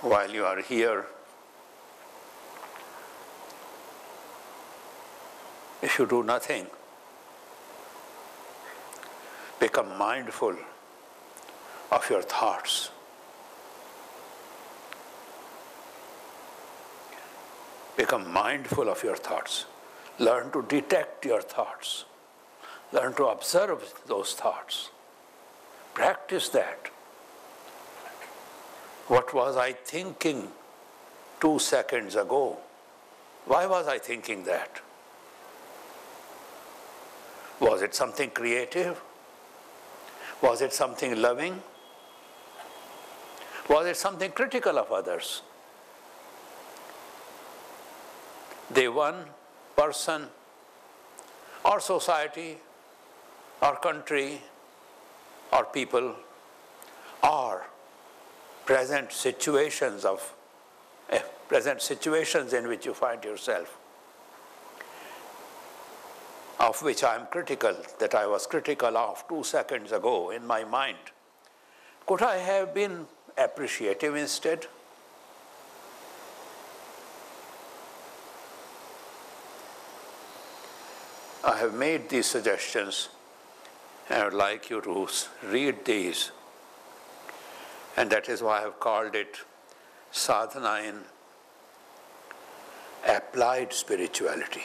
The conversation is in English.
while you are here, if you do nothing, become mindful of your thoughts. Become mindful of your thoughts. Learn to detect your thoughts. Learn to observe those thoughts. Practice that. What was I thinking 2 seconds ago? Why was I thinking that? Was it something creative? Was it something loving? Was it something critical of others? The one person or society or country or people or present situations in which you find yourself, of which I am critical, that I was critical of 2 seconds ago in my mind. Could I have been appreciative instead? I have made these suggestions and I would like you to read these, and that is why I have called it Sadhana in Applied Spirituality.